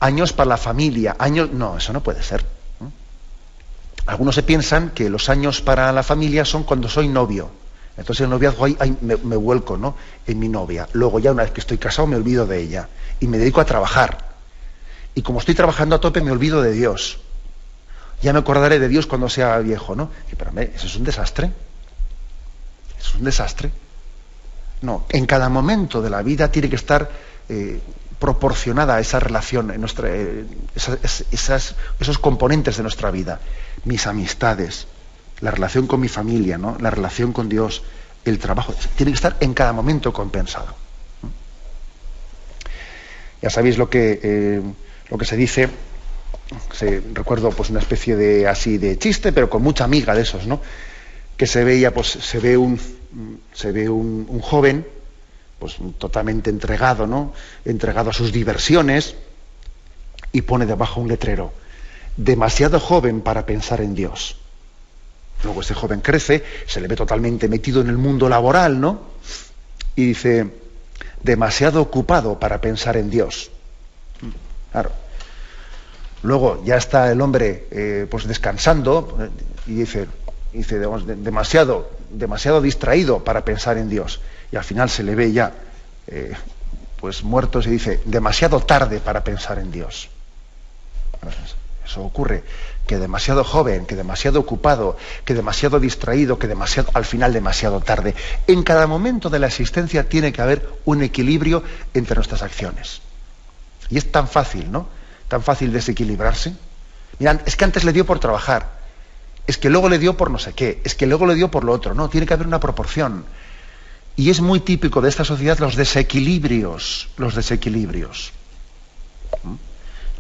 años para la familia, años... No, eso no puede ser. Algunos se piensan que los años para la familia son cuando soy novio. Entonces el noviazgo me vuelco, ¿no?, en mi novia. Luego ya una vez que estoy casado me olvido de ella y me dedico a trabajar. Y como estoy trabajando a tope me olvido de Dios. Ya me acordaré de Dios cuando sea viejo, ¿no? Y para mí eso es un desastre. Eso es un desastre. No, en cada momento de la vida tiene que estar proporcionada esa relación, esos componentes de nuestra vida. Mis amistades, la relación con mi familia, ¿no?, la relación con Dios, el trabajo, tiene que estar en cada momento compensado. Ya sabéis lo que se dice, recuerdo pues una especie de así de chiste, pero con mucha miga de esos, ¿no?, que se ve un joven pues totalmente entregado, ¿no?, entregado a sus diversiones, y pone debajo un letrero: demasiado joven para pensar en Dios. Luego ese joven crece, se le ve totalmente metido en el mundo laboral, ¿no?, y dice: demasiado ocupado para pensar en Dios. Claro. Luego ya está el hombre pues descansando, y dice demasiado distraído para pensar en Dios. Y al final se le ve ya pues muerto, y dice: demasiado tarde para pensar en Dios. Eso ocurre, que demasiado joven, que demasiado ocupado, que demasiado distraído, que al final demasiado tarde. En cada momento de la existencia tiene que haber un equilibrio entre nuestras acciones. Y es tan fácil, ¿no?, tan fácil desequilibrarse. Mirad, es que antes le dio por trabajar, es que luego le dio por no sé qué, es que luego le dio por lo otro. No, tiene que haber una proporción. Y es muy típico de esta sociedad los desequilibrios.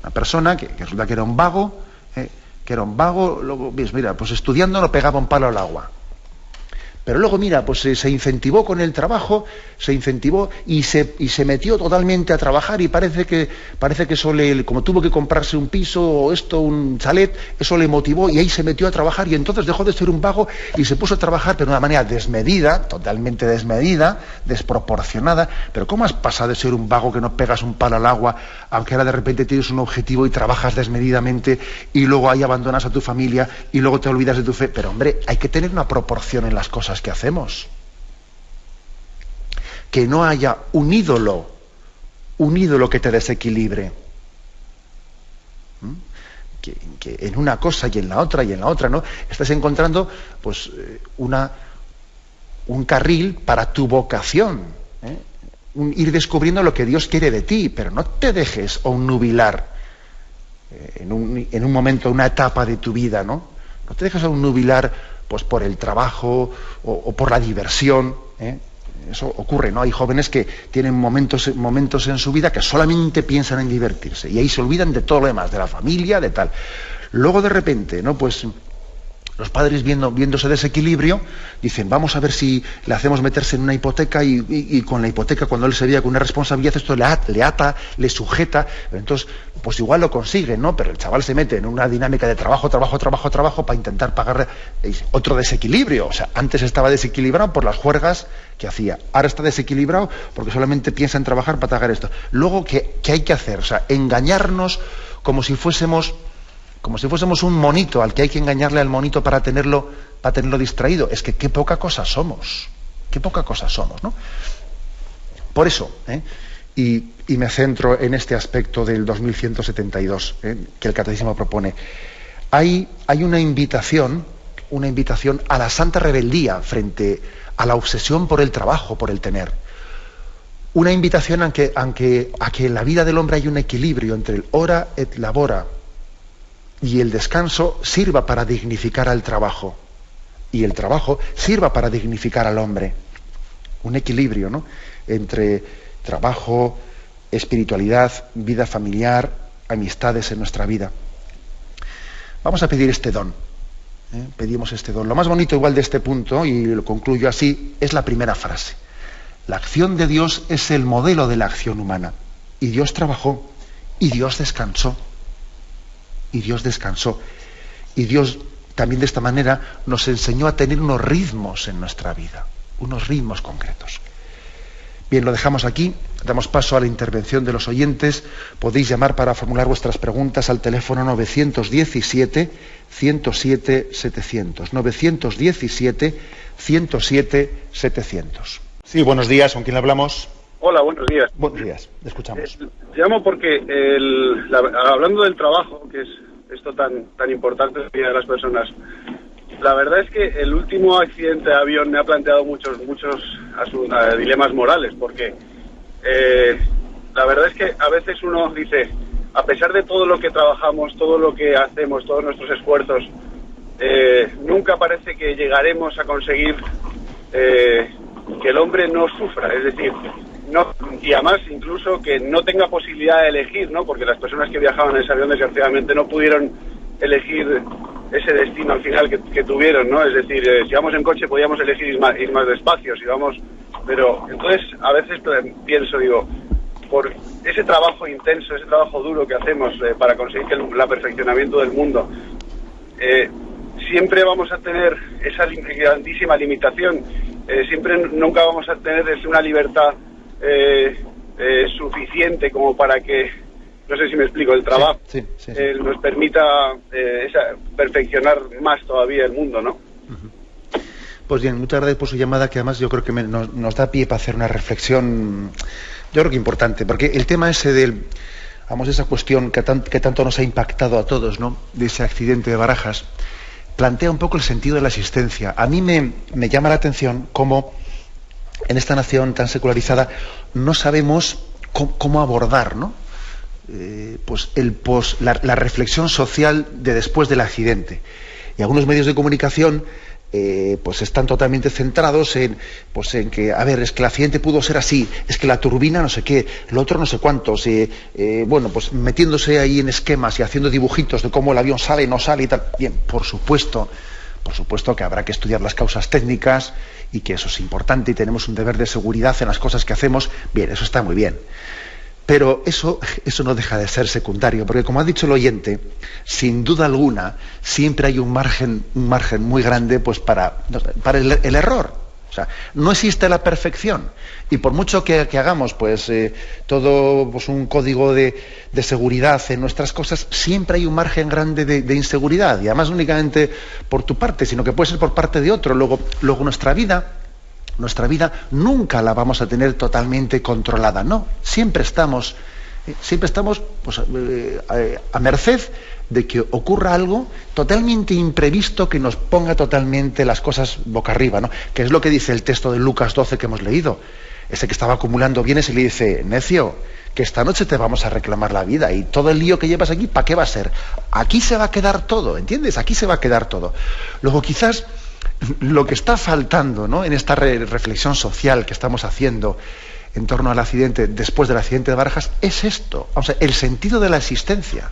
Una persona que resulta que era un vago, luego, mira, pues estudiando no pegaba un palo al agua. Pero luego, mira, pues se incentivó con el trabajo, y se metió totalmente a trabajar, y parece que eso como tuvo que comprarse un piso o un chalet, eso le motivó y ahí se metió a trabajar, y entonces dejó de ser un vago y se puso a trabajar, pero de una manera desmedida, totalmente desmedida, desproporcionada. Pero ¿cómo has pasado de ser un vago que no pegas un palo al agua, aunque ahora de repente tienes un objetivo y trabajas desmedidamente, y luego ahí abandonas a tu familia y luego te olvidas de tu fe? Pero hombre, hay que tener una proporción en las cosas que hacemos. Que no haya un ídolo que te desequilibre. Que en una cosa y en la otra, ¿no? Estás encontrando pues un carril para tu vocación, ir descubriendo lo que Dios quiere de ti, pero no te dejes obnubilar en un momento, una etapa de tu vida, ¿no? No te dejes obnubilar pues por el trabajo o por la diversión. Eso ocurre, ¿no? Hay jóvenes que tienen momentos en su vida que solamente piensan en divertirse, y ahí se olvidan de todo lo demás, de la familia, de tal. Luego de repente, ¿no? Pues los padres viendo ese desequilibrio, dicen, vamos a ver si le hacemos meterse en una hipoteca, y con la hipoteca, cuando él se veía con una responsabilidad, esto le ata, le sujeta. Entonces, pues igual lo consigue, ¿no? Pero el chaval se mete en una dinámica de trabajo para intentar pagar otro desequilibrio. O sea, antes estaba desequilibrado por las juergas que hacía, ahora está desequilibrado porque solamente piensa en trabajar para pagar esto. Luego, ¿qué hay que hacer? O sea, engañarnos como si fuésemos un monito al que hay que engañarle al monito para tenerlo distraído. Es que qué poca cosa somos, ¿no? Por eso, y me centro en este aspecto del 2172, que el Catecismo propone. Hay una invitación a la santa rebeldía frente a la obsesión por el trabajo, por el tener. Una invitación a que en la vida del hombre hay un equilibrio entre el ora et labora, y el descanso sirva para dignificar al trabajo, y el trabajo sirva para dignificar al hombre. Un equilibrio, ¿no?, entre trabajo, espiritualidad, vida familiar, amistades en nuestra vida. Vamos a pedir este don. Pedimos este don. Lo más bonito igual de este punto, y lo concluyo así, es la primera frase. La acción de Dios es el modelo de la acción humana. Y Dios trabajó, y Dios descansó. Y Dios también de esta manera nos enseñó a tener unos ritmos en nuestra vida, unos ritmos concretos. Bien, lo dejamos aquí, damos paso a la intervención de los oyentes. Podéis llamar para formular vuestras preguntas al teléfono 917-107-700. 917-107-700. Sí, buenos días, ¿con quién hablamos? Hola, buenos días. Buenos días, escuchamos. Llamo porque, hablando del trabajo, que es esto tan importante en la vida de las personas, la verdad es que el último accidente de avión me ha planteado muchos dilemas morales, porque la verdad es que a veces uno dice, a pesar de todo lo que trabajamos, todo lo que hacemos, todos nuestros esfuerzos, nunca parece que llegaremos a conseguir que el hombre no sufra, es decir, no, y además incluso que no tenga posibilidad de elegir, ¿no? Porque las personas que viajaban en ese avión desgraciadamente no pudieron elegir ese destino al final que tuvieron, ¿no? Es decir, si vamos en coche podíamos elegir ir más despacio, pero entonces a veces pienso, digo, por ese trabajo intenso, ese trabajo duro que hacemos para conseguir el perfeccionamiento del mundo, siempre vamos a tener esa grandísima limitación, nunca vamos a tener una libertad suficiente como para que, no sé si me explico, el trabajo sí. nos permita perfeccionar más todavía el mundo, ¿no? Pues bien, muchas gracias por su llamada, que además yo creo que nos da pie para hacer una reflexión, yo creo que importante, porque el tema ese esa cuestión que tanto nos ha impactado a todos, ¿no?, de ese accidente de Barajas, plantea un poco el sentido de la existencia. A mí me llama la atención cómo en esta nación tan secularizada no sabemos cómo abordar, ¿no?, pues la reflexión social de después del accidente. Y algunos medios de comunicación pues están totalmente centrados en que, a ver, es que el accidente pudo ser así, es que la turbina no sé qué, lo otro no sé cuántos, bueno, pues metiéndose ahí en esquemas y haciendo dibujitos de cómo el avión sale y no sale y tal. Bien, por supuesto que habrá que estudiar las causas técnicas y que eso es importante y tenemos un deber de seguridad en las cosas que hacemos. Bien, eso está muy bien. Pero eso no deja de ser secundario, porque como ha dicho el oyente, sin duda alguna, siempre hay un margen muy grande pues para el error. O sea, no existe la perfección. Y por mucho que hagamos pues todo pues, un código de seguridad en nuestras cosas, siempre hay un margen grande de inseguridad. Y además no únicamente por tu parte, sino que puede ser por parte de otro. Luego nuestra vida nunca la vamos a tener totalmente controlada, no. Siempre estamos pues, a merced de que ocurra algo totalmente imprevisto que nos ponga totalmente las cosas boca arriba, ¿no? Que es lo que dice el texto de Lucas 12 que hemos leído. Ese que estaba acumulando bienes y le dice, necio, que esta noche te vamos a reclamar la vida y todo el lío que llevas aquí, ¿para qué va a ser? Aquí se va a quedar todo, ¿entiendes? Aquí se va a quedar todo. Luego quizás lo que está faltando, ¿no?, en esta reflexión social que estamos haciendo en torno al accidente, después del accidente de Barajas, es esto, o sea, el sentido de la existencia.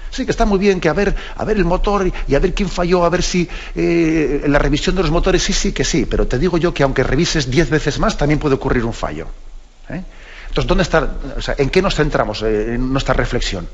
Sí, que está muy bien que a ver el motor y a ver quién falló, a ver si la revisión de los motores, sí, pero te digo yo que aunque revises 10 veces más, también puede ocurrir un fallo. Entonces, ¿dónde está, o sea, en qué nos centramos en nuestra reflexión?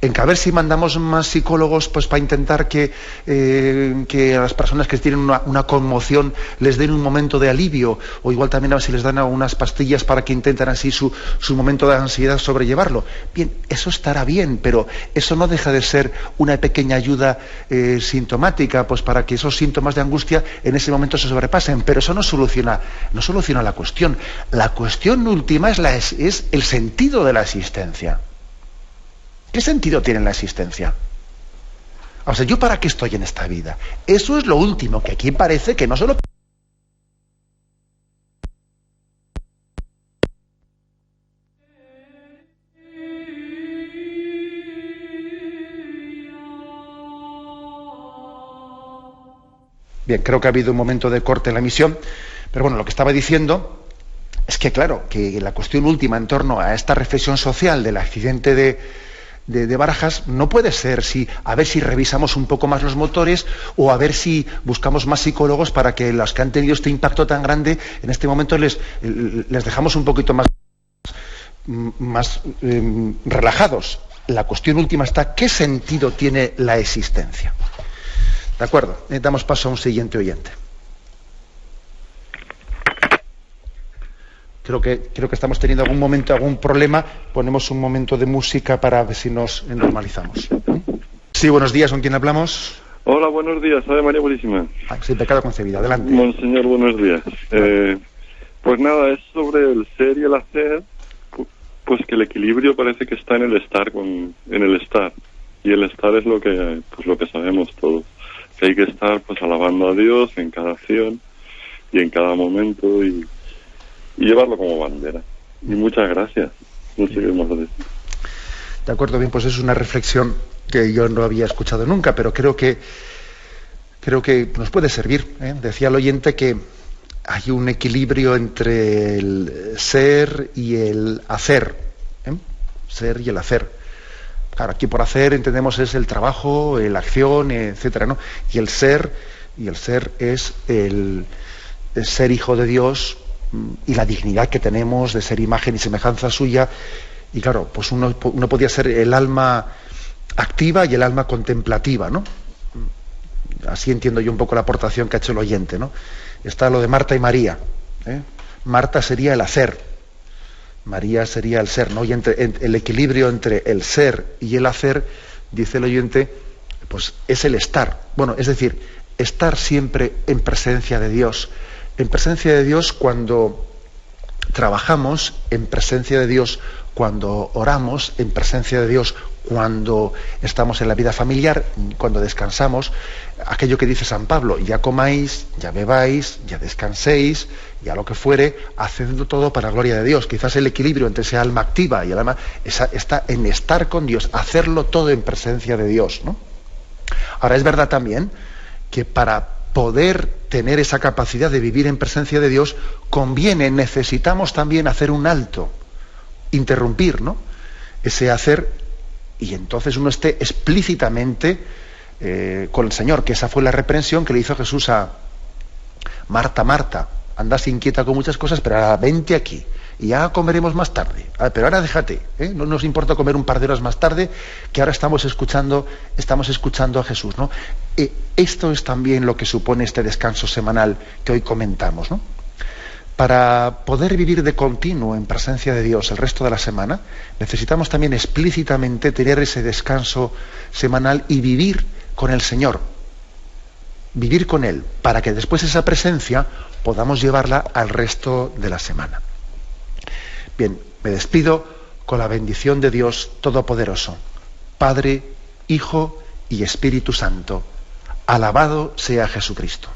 En que a ver si mandamos más psicólogos pues para intentar que a las personas que tienen una conmoción les den un momento de alivio, o igual también a ver si les dan algunas pastillas para que intenten así su momento de ansiedad sobrellevarlo. Bien, eso estará bien, pero eso no deja de ser una pequeña ayuda sintomática, pues para que esos síntomas de angustia en ese momento se sobrepasen, pero eso no soluciona la cuestión. La cuestión última es el sentido de la existencia. ¿Qué sentido tiene la existencia? O sea, ¿yo para qué estoy en esta vida? Eso es lo último, que aquí parece que no solo... Bien, creo que ha habido un momento de corte en la emisión, pero bueno, lo que estaba diciendo es que, claro, que la cuestión última en torno a esta reflexión social del accidente de Barajas no puede ser a ver si revisamos un poco más los motores o a ver si buscamos más psicólogos para que los que han tenido este impacto tan grande en este momento les dejamos un poquito más relajados. La cuestión última está: ¿qué sentido tiene la existencia? ¿De acuerdo? Damos paso a un siguiente oyente. Creo que estamos teniendo algún problema. Ponemos un momento de música para ver si nos normalizamos. Sí, buenos días, ¿con quién hablamos? Hola, buenos días, Ave María Purísima. Sin pecado concebida, adelante. Monseñor, buenos días. Pues nada, es sobre el ser y el hacer, pues que el equilibrio parece que está en el estar, en el estar. Y el estar es lo que sabemos todos. Que hay que estar pues alabando a Dios en cada acción y en cada momento y llevarlo como bandera. Y muchas gracias. No sé qué más decir. De acuerdo, bien, pues es una reflexión que yo no había escuchado nunca, pero creo que nos puede servir. Decía el oyente que hay un equilibrio entre el ser y el hacer. Ser y el hacer. Claro, aquí por hacer entendemos es el trabajo, la acción, etcétera, ¿no? Y el ser es el ser hijo de Dios y la dignidad que tenemos de ser imagen y semejanza suya. Y claro, pues uno podía ser el alma activa y el alma contemplativa, ¿no? Así entiendo yo un poco la aportación que ha hecho el oyente, ¿no? Está lo de Marta y María. Marta sería el hacer, María sería el ser, ¿no? Y el equilibrio entre el ser y el hacer, dice el oyente, pues es el estar. Bueno, es decir, estar siempre en presencia de Dios. En presencia de Dios cuando trabajamos, en presencia de Dios cuando oramos, en presencia de Dios cuando estamos en la vida familiar, cuando descansamos, aquello que dice San Pablo: ya comáis, ya bebáis, ya descanséis, ya lo que fuere, hacedlo todo para la gloria de Dios. Quizás el equilibrio entre esa alma activa y el alma está en estar con Dios, hacerlo todo en presencia de Dios, ¿no? Ahora, es verdad también que para poder tener esa capacidad de vivir en presencia de Dios, necesitamos también hacer un alto, interrumpir, ¿no? Ese hacer, y entonces uno esté explícitamente con el Señor, que esa fue la reprensión que le hizo Jesús a Marta, Marta, andas inquieta con muchas cosas, pero ahora vente aquí, y ya comeremos más tarde. Pero ahora déjate, no nos importa comer un par de horas más tarde, que ahora estamos escuchando a Jesús, ¿no? Esto es también lo que supone este descanso semanal que hoy comentamos, ¿no? Para poder vivir de continuo en presencia de Dios el resto de la semana, necesitamos también explícitamente tener ese descanso semanal y vivir con el Señor, vivir con Él, para que después esa presencia podamos llevarla al resto de la semana. Bien, me despido con la bendición de Dios Todopoderoso, Padre, Hijo y Espíritu Santo. Alabado sea Jesucristo.